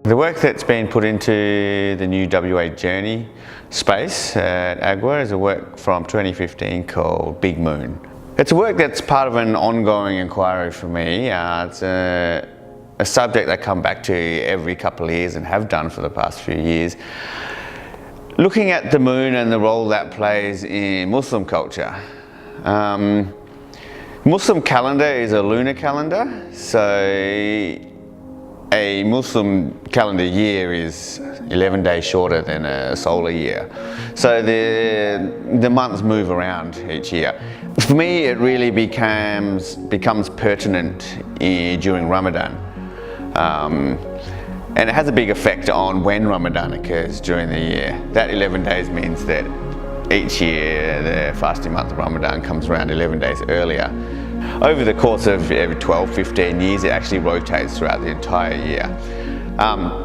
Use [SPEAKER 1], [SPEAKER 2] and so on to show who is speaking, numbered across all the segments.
[SPEAKER 1] The work that's been put into the new WA journey space at AGWA is a work from 2015 called Big Moon. It's a work that's part of an ongoing inquiry for me. It's a subject I come back to every couple of years and have done for the past few years. Looking at the moon and the role that plays in Muslim culture. Muslim calendar is a lunar calendar, so a Muslim calendar year is 11 days shorter than a solar year. So the months move around each year. For me, it really becomes pertinent during Ramadan. And it has a big effect on when Ramadan occurs during the year. That 11 days means that each year the fasting month of Ramadan comes around 11 days earlier. Over the course of every 12-15 years, it actually rotates throughout the entire year.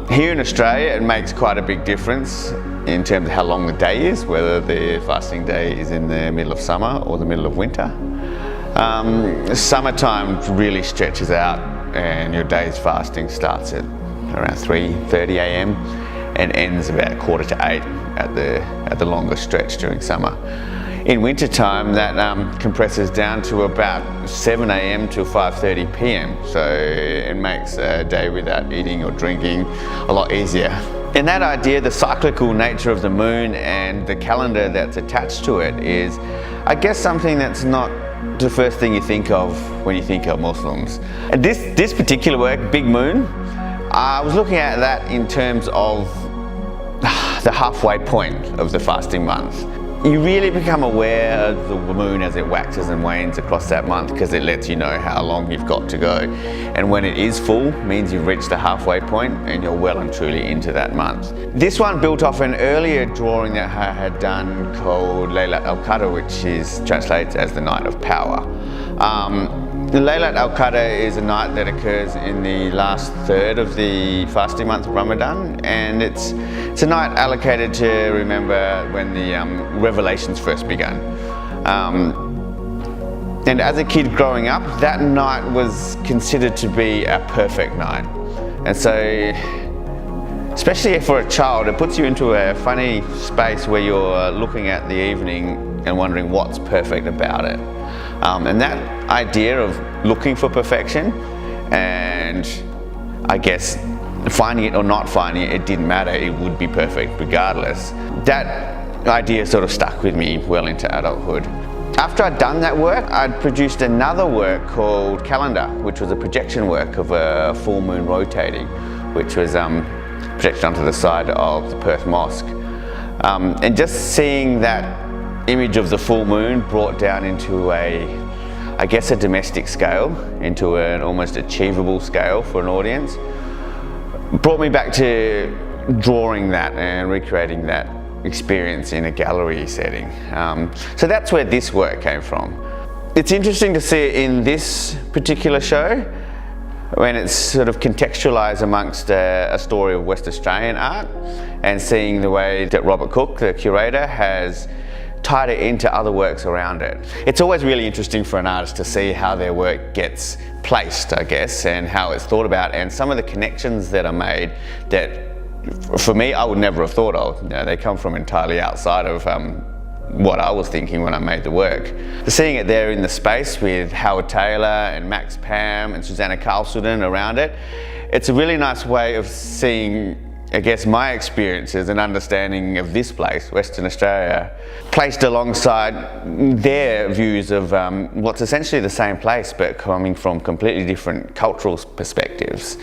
[SPEAKER 1] Here in Australia, it makes quite a big difference in terms of how long the day is, whether the fasting day is in the middle of summer or the middle of winter. Summertime really stretches out and your day's fasting starts at around 3:30 a.m. and ends about 7:45 at the longest stretch during summer. In winter time, that compresses down to about 7 a.m. to 5:30 p.m. So it makes a day without eating or drinking a lot easier. And that idea, the cyclical nature of the moon and the calendar that's attached to it is, I guess, something that's not the first thing you think of when you think of Muslims. And this particular work, Big Moon, I was looking at that in terms of the halfway point of the fasting month. You really become aware of the moon as it waxes and wanes across that month because it lets you know how long you've got to go. And when it is full, means you've reached the halfway point and you're well and truly into that month. This one built off an earlier drawing that I had done called Laylat al-Qadr, which translates as the Night of Power. The Laylat al-Qadr is a night that occurs in the last third of the fasting month of Ramadan, and it's a night allocated to remember when the revelations first began. And as a kid growing up, that night was considered to be a perfect night. And so, especially for a child, it puts you into a funny space where you're looking at the evening and wondering what's perfect about it. And that idea of looking for perfection, and I guess finding it or not finding it, it didn't matter, it would be perfect regardless. That idea sort of stuck with me well into adulthood. After I'd done that work, I'd produced another work called Calendar, which was a projection work of a full moon rotating, which was projected onto the side of the Perth Mosque. And just seeing that image of the full moon brought down into I guess a domestic scale, into an almost achievable scale for an audience, brought me back to drawing that and recreating that experience in a gallery setting. So that's where this work came from. It's interesting to see it in this particular show when it's sort of contextualised amongst a story of West Australian art, and seeing the way that Robert Cook, the curator, has tied it into other works around it. It's always really interesting for an artist to see how their work gets placed, I guess, and how it's thought about, and some of the connections that are made that, for me, I would never have thought of. You know, they come from entirely outside of what I was thinking when I made the work. Seeing it there in the space with Howard Taylor and Max Pam and Susanna Carlsuden around it, it's a really nice way of seeing, I guess, my experiences and understanding of this place, Western Australia, placed alongside their views of what's essentially the same place but coming from completely different cultural perspectives.